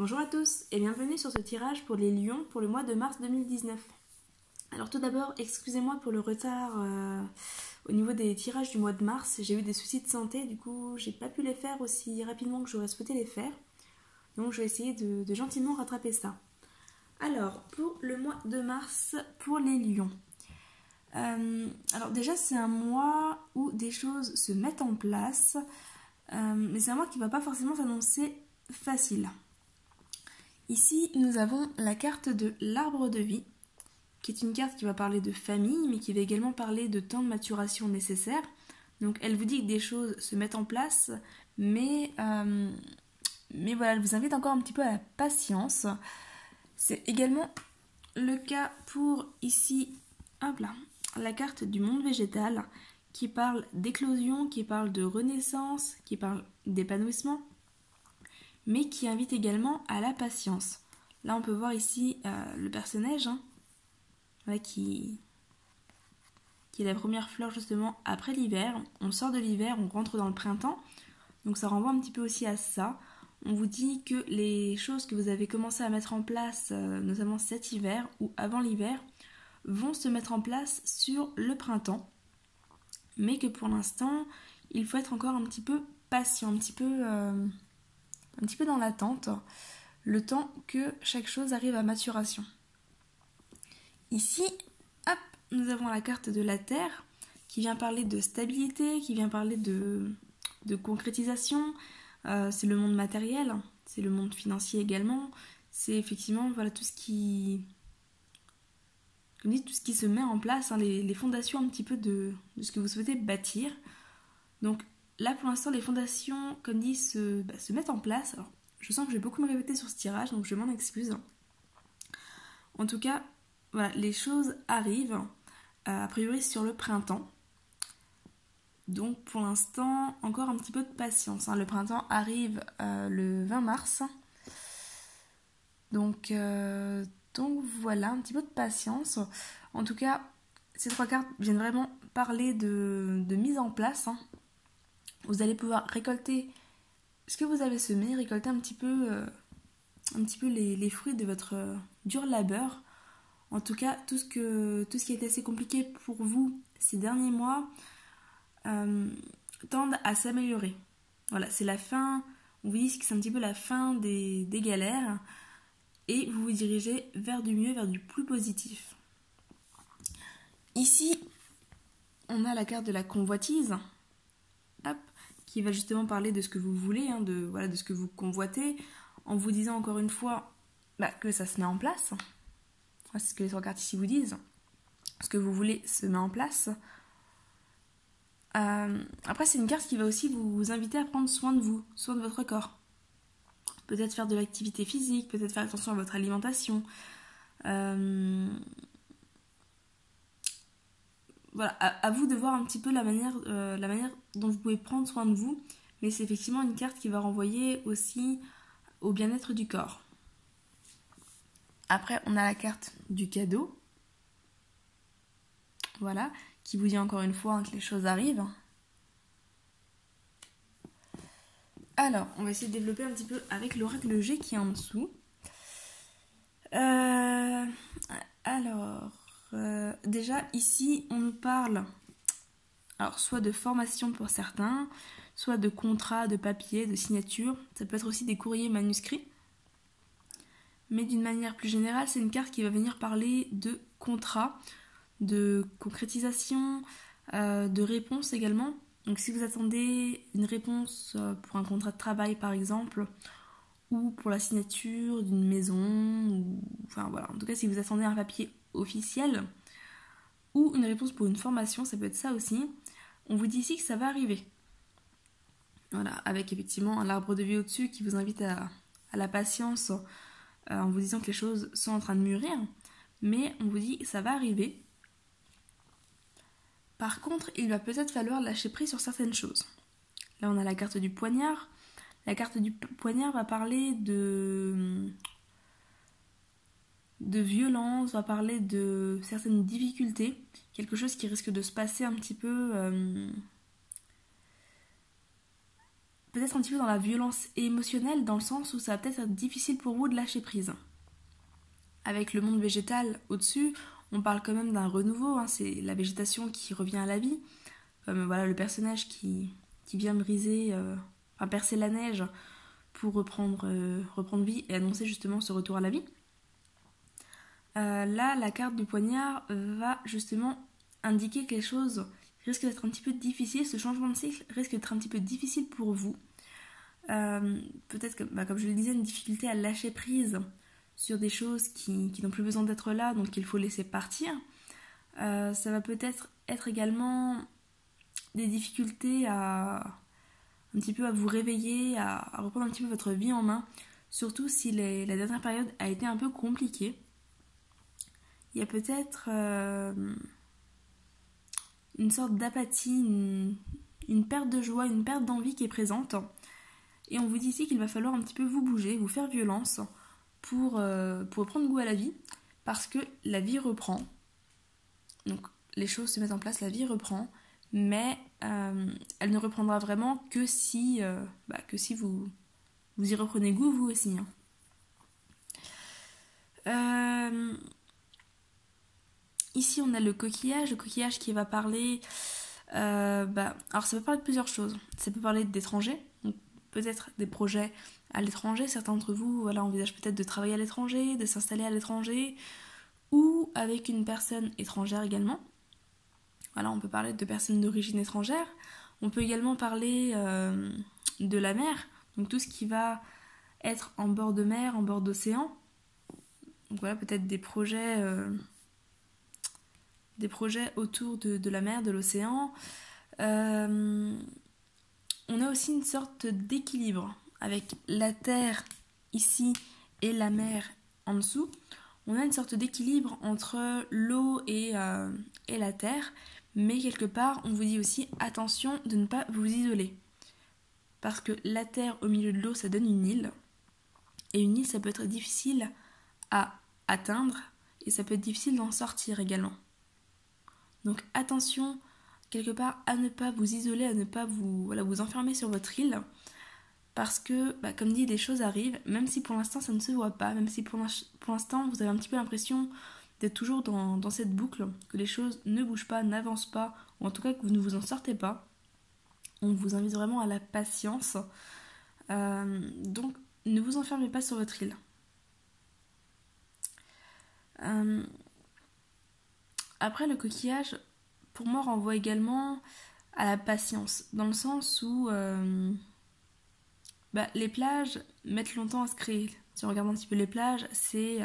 Bonjour à tous et bienvenue sur ce tirage pour les lions pour le mois de mars 2019. Alors tout d'abord, excusez-moi pour le retard au niveau des tirages du mois de mars. J'ai eu des soucis de santé, du coup j'ai pas pu les faire aussi rapidement que j'aurais souhaité les faire. Donc je vais essayer de gentiment rattraper ça. Alors pour le mois de mars, pour les lions. Alors déjà c'est un mois où des choses se mettent en place, mais c'est un mois qui va pas forcément s'annoncer facile. Ici, nous avons la carte de l'arbre de vie, qui est une carte qui va parler de famille, mais qui va également parler de temps de maturation nécessaire. Donc, elle vous dit que des choses se mettent en place, mais voilà, elle vous invite encore un petit peu à la patience. C'est également le cas pour ici, hop là, la carte du monde végétal, qui parle d'éclosion, qui parle de renaissance, qui parle d'épanouissement, mais qui invite également à la patience. Là, on peut voir ici le personnage voilà, qui est la première fleur justement après l'hiver. On sort de l'hiver, on rentre dans le printemps, donc ça renvoie un petit peu aussi à ça. On vous dit que les choses que vous avez commencé à mettre en place, notamment cet hiver ou avant l'hiver, vont se mettre en place sur le printemps, mais que pour l'instant, il faut être encore un petit peu patient, un petit peu dans l'attente, le temps que chaque chose arrive à maturation. Ici, hop, nous avons la carte de la Terre qui vient parler de stabilité, qui vient parler de concrétisation. C'est le monde matériel, c'est le monde financier également. C'est effectivement voilà, tout ce qui se met en place, les fondations un petit peu de ce que vous souhaitez bâtir. Donc là pour l'instant les fondations, comme dit, se mettent en place. Alors, je sens que je vais beaucoup me répéter sur ce tirage, donc je m'en excuse. En tout cas, voilà, les choses arrivent, a priori sur le printemps. Donc pour l'instant, encore un petit peu de patience. Le printemps arrive le 20 mars. Donc voilà, un petit peu de patience. En tout cas, ces trois cartes viennent vraiment parler de mise en place. Vous allez pouvoir récolter ce que vous avez semé, récolter un petit peu les fruits de votre dur labeur. En tout cas, tout ce qui a été assez compliqué pour vous ces derniers mois tendent à s'améliorer. Voilà, c'est la fin, on vous dit que c'est un petit peu la fin des galères et vous vous dirigez vers du mieux, vers du plus positif. Ici, on a la carte de la convoitise, hop, qui va justement parler de ce que vous voulez, de ce que vous convoitez, en vous disant encore une fois que ça se met en place. C'est ce que les trois cartes ici vous disent. Ce que vous voulez se met en place. Après, c'est une carte qui va aussi vous inviter à prendre soin de vous, soin de votre corps. Peut-être faire de l'activité physique, peut-être faire attention à votre alimentation. Voilà, à vous de voir un petit peu la manière dont vous pouvez prendre soin de vous. Mais c'est effectivement une carte qui va renvoyer aussi au bien-être du corps. Après, on a la carte du cadeau. Voilà, qui vous dit encore une fois que les choses arrivent. Alors, on va essayer de développer un petit peu avec l'oracle G qui est en dessous. Déjà, ici, on nous parle soit de formation pour certains, soit de contrats, de papiers, de signatures. Ça peut être aussi des courriers manuscrits. Mais d'une manière plus générale, c'est une carte qui va venir parler de contrat, de concrétisation, de réponse également. Donc si vous attendez une réponse pour un contrat de travail par exemple, ou pour la signature d'une maison, enfin voilà, en tout cas si vous attendez un papier officiel, ou une réponse pour une formation, ça peut être ça aussi, on vous dit ici que ça va arriver. Voilà, avec effectivement l'arbre de vie au-dessus qui vous invite à la patience, en vous disant que les choses sont en train de mûrir, mais on vous dit que ça va arriver. Par contre, il va peut-être falloir lâcher prise sur certaines choses. Là, on a la carte du poignard. La carte du poignard va parler de violence, va parler de certaines difficultés, quelque chose qui risque de se passer un petit peu peut-être un petit peu dans la violence émotionnelle, dans le sens où ça va peut-être être difficile pour vous de lâcher prise. Avec le monde végétal au-dessus, on parle quand même d'un renouveau, hein, c'est la végétation qui revient à la vie, comme voilà le personnage qui vient briser, percer la neige pour reprendre vie et annoncer justement ce retour à la vie. Là, la carte du poignard va justement indiquer que les choses risquent d'être un petit peu difficiles, ce changement de cycle risque d'être un petit peu difficile pour vous. Peut-être que, comme je le disais, une difficulté à lâcher prise sur des choses qui n'ont plus besoin d'être là, donc il faut laisser partir. Ça va peut-être être également des difficultés un petit peu à vous réveiller, à reprendre un petit peu votre vie en main, surtout si la dernière période a été un peu compliquée. Il y a peut-être une sorte d'apathie, une perte de joie, une perte d'envie qui est présente. Et on vous dit ici qu'il va falloir un petit peu vous bouger, vous faire violence pour prendre goût à la vie, parce que la vie reprend. Donc les choses se mettent en place, la vie reprend, mais elle ne reprendra vraiment que si vous y reprenez goût vous aussi. Ici on a le coquillage qui va parler... alors ça peut parler de plusieurs choses. Ça peut parler d'étrangers, donc peut-être des projets à l'étranger. Certains d'entre vous envisagent peut-être de travailler à l'étranger, de s'installer à l'étranger, ou avec une personne étrangère également. Voilà, on peut parler de personnes d'origine étrangère. On peut également parler de la mer, donc tout ce qui va être en bord de mer, en bord d'océan. Donc voilà, peut-être des projets autour de la mer, de l'océan. On a aussi une sorte d'équilibre avec la terre ici et la mer en dessous. On a une sorte d'équilibre entre l'eau et la terre, mais quelque part on vous dit aussi attention de ne pas vous isoler, parce que la terre au milieu de l'eau ça donne une île, et une île ça peut être difficile à atteindre et ça peut être difficile d'en sortir également. Donc attention quelque part à ne pas vous isoler, à ne pas vous enfermer sur votre île, parce que, comme dit, des choses arrivent, même si pour l'instant ça ne se voit pas, même si pour l'instant vous avez un petit peu l'impression d'être toujours dans cette boucle, que les choses ne bougent pas, n'avancent pas, ou en tout cas que vous ne vous en sortez pas. On vous invite vraiment à la patience. Donc ne vous enfermez pas sur votre île. Après, le coquillage, pour moi, renvoie également à la patience, dans le sens où les plages mettent longtemps à se créer. Si on regarde un petit peu les plages, c'est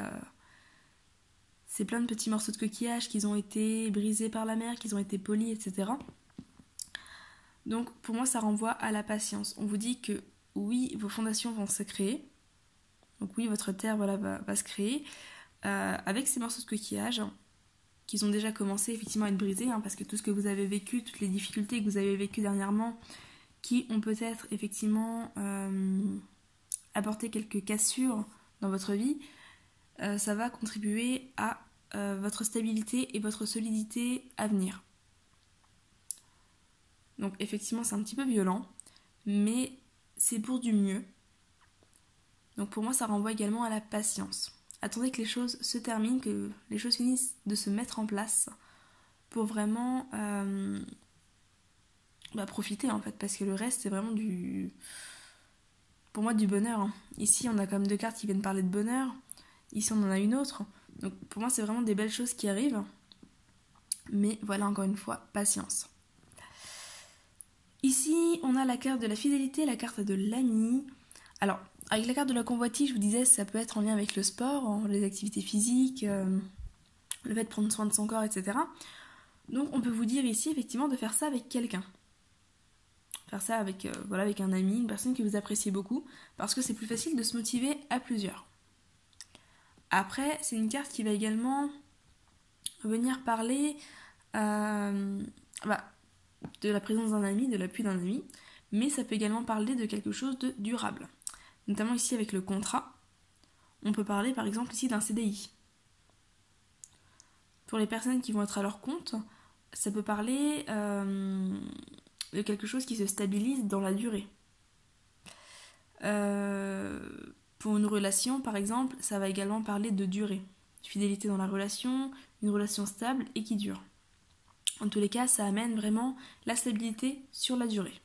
plein de petits morceaux de coquillage qui ont été brisés par la mer, qui ont été polis, etc. Donc pour moi, ça renvoie à la patience. On vous dit que oui, vos fondations vont se créer. Donc oui, votre terre va se créer avec ces morceaux de coquillage qui ont déjà commencé effectivement à être brisés, parce que tout ce que vous avez vécu, toutes les difficultés que vous avez vécues dernièrement, qui ont peut-être effectivement apporté quelques cassures dans votre vie, ça va contribuer à votre stabilité et votre solidité à venir. Donc effectivement c'est un petit peu violent, mais c'est pour du mieux. Donc pour moi ça renvoie également à la patience. Attendez que les choses se terminent, que les choses finissent de se mettre en place pour vraiment profiter en fait, parce que le reste c'est vraiment pour moi du bonheur. Ici on a quand même 2 cartes qui viennent parler de bonheur, ici on en a une autre, donc pour moi c'est vraiment des belles choses qui arrivent, mais voilà, encore une fois, patience. Ici on a la carte de la fidélité, la carte de l'ami. Alors avec la carte de la convoitise, je vous disais, ça peut être en lien avec le sport, les activités physiques, le fait de prendre soin de son corps, etc. Donc on peut vous dire ici effectivement de faire ça avec quelqu'un. Faire ça avec un ami, une personne que vous appréciez beaucoup, parce que c'est plus facile de se motiver à plusieurs. Après, c'est une carte qui va également venir parler de la présence d'un ami, de l'appui d'un ami, mais ça peut également parler de quelque chose de durable. Notamment ici avec le contrat, on peut parler par exemple ici d'un CDI. Pour les personnes qui vont être à leur compte, ça peut parler de quelque chose qui se stabilise dans la durée. Pour une relation, par exemple, ça va également parler de durée. Fidélité dans la relation, une relation stable et qui dure. En tous les cas, ça amène vraiment la stabilité sur la durée.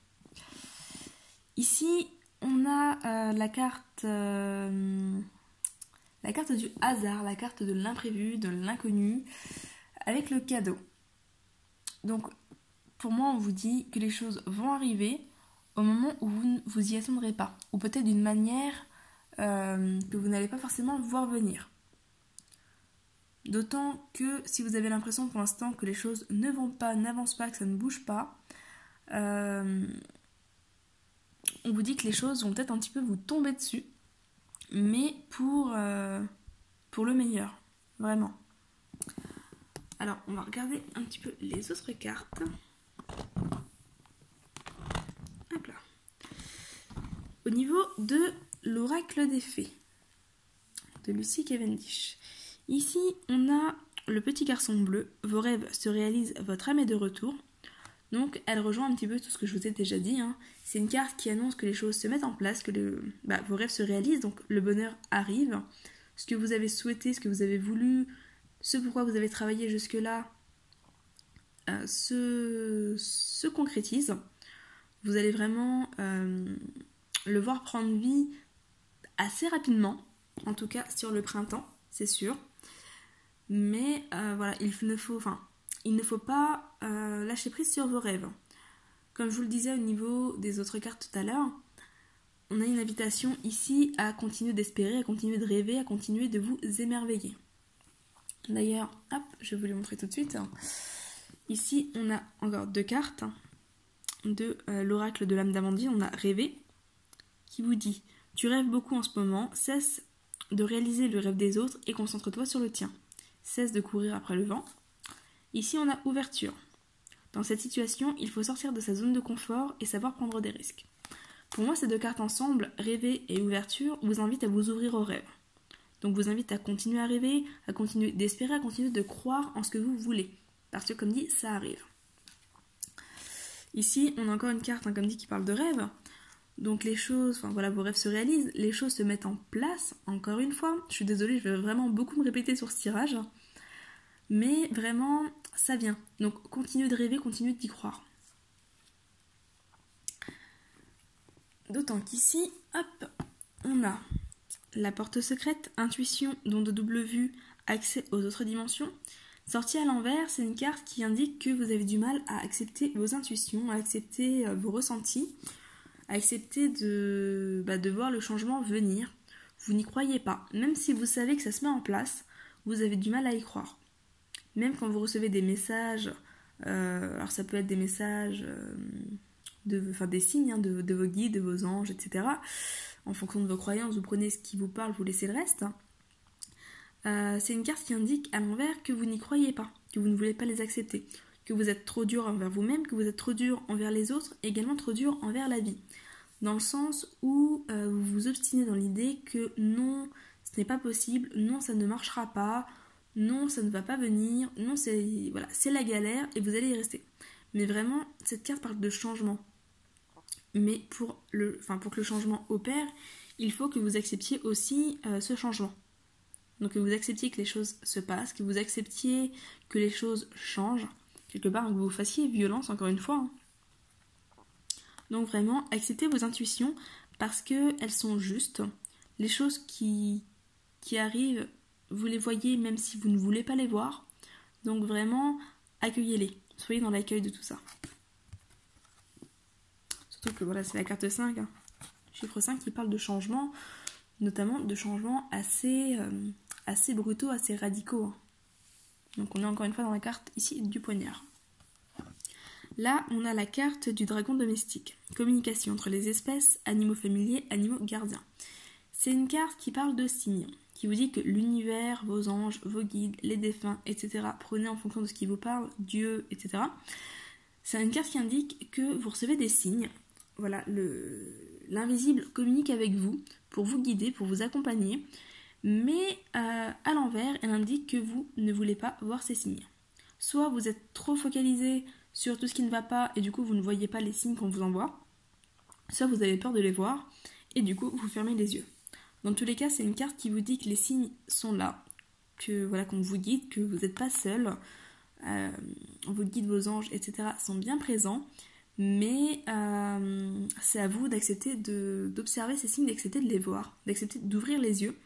Ici, on a la carte du hasard, la carte de l'imprévu, de l'inconnu, avec le cadeau. Donc, pour moi, on vous dit que les choses vont arriver au moment où vous ne vous y attendrez pas, ou peut-être d'une manière que vous n'allez pas forcément voir venir. D'autant que si vous avez l'impression pour l'instant que les choses ne vont pas, n'avancent pas, que ça ne bouge pas, on vous dit que les choses vont peut-être un petit peu vous tomber dessus, mais pour le meilleur, vraiment. Alors, on va regarder un petit peu les autres cartes. Hop là. Au niveau de l'oracle des fées, de Lucy Cavendish. Ici, on a le petit garçon bleu. Vos rêves se réalisent, votre âme est de retour. Donc, elle rejoint un petit peu tout ce que je vous ai déjà dit. C'est une carte qui annonce que les choses se mettent en place, que vos rêves se réalisent, donc le bonheur arrive. Ce que vous avez souhaité, ce que vous avez voulu, ce pourquoi vous avez travaillé jusque-là se concrétise. Vous allez vraiment le voir prendre vie assez rapidement, en tout cas sur le printemps, c'est sûr. Mais voilà, il ne faut pas lâcher prise sur vos rêves. Comme je vous le disais au niveau des autres cartes tout à l'heure, on a une invitation ici à continuer d'espérer, à continuer de rêver, à continuer de vous émerveiller. D'ailleurs, hop, je vais vous les montrer tout de suite. Ici, on a encore 2 cartes de l'oracle de l'âme d'Amandine. On a rêvé, qui vous dit « Tu rêves beaucoup en ce moment, cesse de réaliser le rêve des autres et concentre-toi sur le tien. Cesse de courir après le vent. » Ici, on a ouverture. Dans cette situation, il faut sortir de sa zone de confort et savoir prendre des risques. Pour moi, ces 2 cartes ensemble, rêver et ouverture, vous invitent à vous ouvrir aux rêves. Donc, vous invite à continuer à rêver, à continuer d'espérer, à continuer de croire en ce que vous voulez. Parce que, comme dit, ça arrive. Ici, on a encore une carte, comme dit, qui parle de rêve. Donc, les choses, vos rêves se réalisent, les choses se mettent en place, encore une fois. Je suis désolée, je vais vraiment beaucoup me répéter sur ce tirage. Mais vraiment, ça vient. Donc, continuez de rêver, continuez d'y croire. D'autant qu'ici, hop, on a la porte secrète, intuition, don de double vue, accès aux autres dimensions. Sortie à l'envers, c'est une carte qui indique que vous avez du mal à accepter vos intuitions, à accepter vos ressentis, à accepter de voir le changement venir. Vous n'y croyez pas. Même si vous savez que ça se met en place, vous avez du mal à y croire. Même quand vous recevez des messages, alors ça peut être des messages, des signes de vos guides, de vos anges, etc. En fonction de vos croyances, vous prenez ce qui vous parle, vous laissez le reste. C'est une carte qui indique à l'envers que vous n'y croyez pas, que vous ne voulez pas les accepter, que vous êtes trop dur envers vous-même, que vous êtes trop dur envers les autres, et également trop dur envers la vie. Dans le sens où vous vous obstinez dans l'idée que non, ce n'est pas possible, non, ça ne marchera pas, non, ça ne va pas venir, non, c'est la galère et vous allez y rester. Mais vraiment, cette carte parle de changement. Mais pour que le changement opère, il faut que vous acceptiez aussi ce changement. Donc que vous acceptiez que les choses se passent, que vous acceptiez que les choses changent, quelque part, que vous fassiez violence, encore une fois. Donc vraiment, acceptez vos intuitions parce qu'elles sont justes. Les choses qui arrivent, vous les voyez même si vous ne voulez pas les voir. Donc vraiment, accueillez-les. Soyez dans l'accueil de tout ça. Surtout que voilà, c'est la carte 5, chiffre 5 qui parle de changements, notamment de changements assez brutaux, assez radicaux. Donc on est encore une fois dans la carte ici du poignard. Là, on a la carte du dragon domestique. Communication entre les espèces, animaux familiers, animaux gardiens. C'est une carte qui parle de signes, qui vous dit que l'univers, vos anges, vos guides, les défunts, etc., prenez en fonction de ce qui vous parle, Dieu, etc. C'est une carte qui indique que vous recevez des signes. Voilà, l'invisible communique avec vous pour vous guider, pour vous accompagner, mais à l'envers, elle indique que vous ne voulez pas voir ces signes. Soit vous êtes trop focalisé sur tout ce qui ne va pas et du coup vous ne voyez pas les signes qu'on vous envoie, soit vous avez peur de les voir et du coup vous fermez les yeux. Dans tous les cas, c'est une carte qui vous dit que les signes sont là, que voilà, qu'on vous guide, que vous n'êtes pas seul, vos guides, vos anges, etc. sont bien présents, mais c'est à vous d'accepter d'observer ces signes, d'accepter de les voir, d'accepter d'ouvrir les yeux.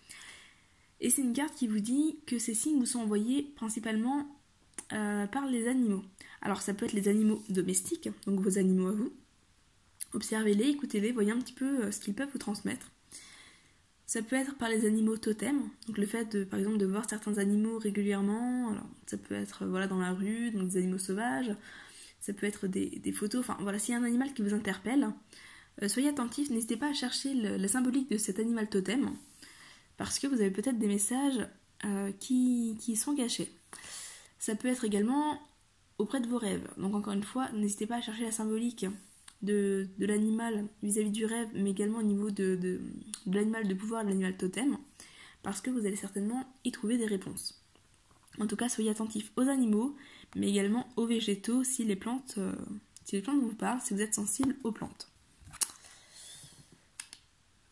Et c'est une carte qui vous dit que ces signes vous sont envoyés principalement par les animaux. Alors ça peut être les animaux domestiques, donc vos animaux à vous. Observez-les, écoutez-les, voyez un petit peu ce qu'ils peuvent vous transmettre. Ça peut être par les animaux totems, donc le fait par exemple de voir certains animaux régulièrement, alors ça peut être voilà, dans la rue, donc des animaux sauvages, ça peut être des photos, enfin voilà, s'il y a un animal qui vous interpelle, soyez attentifs, n'hésitez pas à chercher la symbolique de cet animal totem, parce que vous avez peut-être des messages qui sont cachés. Ça peut être également auprès de vos rêves, donc encore une fois, n'hésitez pas à chercher la symbolique de l'animal vis-à-vis du rêve, mais également au niveau de l'animal de pouvoir, de l'animal totem, parce que vous allez certainement y trouver des réponses. En tout cas, soyez attentifs aux animaux, mais également aux végétaux si les plantes vous parlent, si vous êtes sensible aux plantes.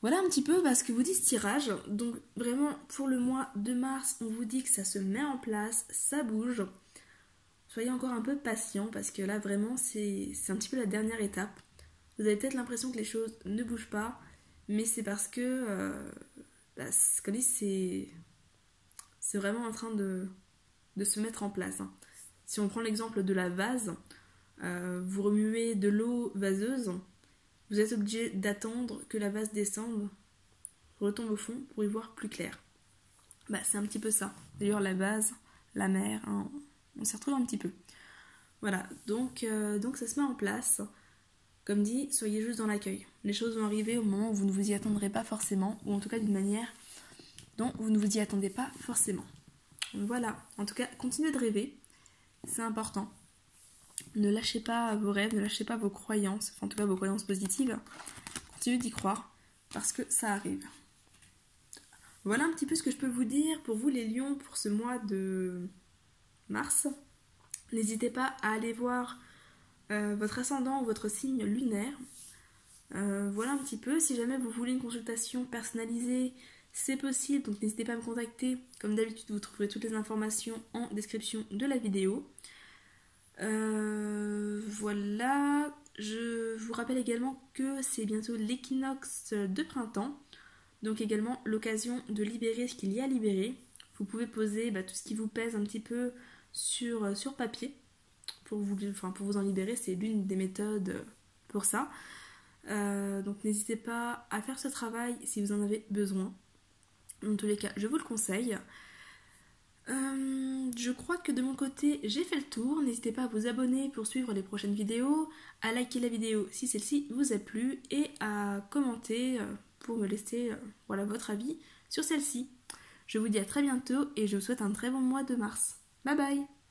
Voilà un petit peu ce que vous dit ce tirage. Donc vraiment, pour le mois de mars, on vous dit que ça se met en place, ça bouge. Soyez encore un peu patient parce que là vraiment c'est un petit peu la dernière étape. Vous avez peut-être l'impression que les choses ne bougent pas, mais c'est parce que comme dit, c'est vraiment en train de se mettre en place. Si on prend l'exemple de la vase, vous remuez de l'eau vaseuse, vous êtes obligé d'attendre que la vase descende, retombe au fond pour y voir plus clair. C'est un petit peu ça. D'ailleurs la vase, la mer, on s'y retrouve un petit peu. Voilà, donc ça se met en place. Comme dit, soyez juste dans l'accueil. Les choses vont arriver au moment où vous ne vous y attendrez pas forcément, ou en tout cas d'une manière dont vous ne vous y attendez pas forcément. Donc voilà, en tout cas, continuez de rêver, c'est important. Ne lâchez pas vos rêves, ne lâchez pas vos croyances, enfin en tout cas vos croyances positives. Continuez d'y croire, parce que ça arrive. Voilà un petit peu ce que je peux vous dire pour vous les lions pour ce mois de mars. N'hésitez pas à aller voir votre ascendant ou votre signe lunaire. Voilà un petit peu. Si jamais vous voulez une consultation personnalisée, c'est possible, donc n'hésitez pas à me contacter. Comme d'habitude, vous trouverez toutes les informations en description de la vidéo. Voilà. Je vous rappelle également que c'est bientôt l'équinoxe de printemps, donc également l'occasion de libérer ce qu'il y a à libérer. Vous pouvez poser tout ce qui vous pèse un petit peu sur papier pour vous en libérer, c'est l'une des méthodes pour ça. Donc n'hésitez pas à faire ce travail si vous en avez besoin. Dans tous les cas, je vous le conseille. Je crois que de mon côté, j'ai fait le tour. N'hésitez pas à vous abonner pour suivre les prochaines vidéos, à liker la vidéo si celle-ci vous a plu et à commenter pour me laisser votre avis sur celle-ci. Je vous dis à très bientôt et je vous souhaite un très bon mois de mars. Bye bye!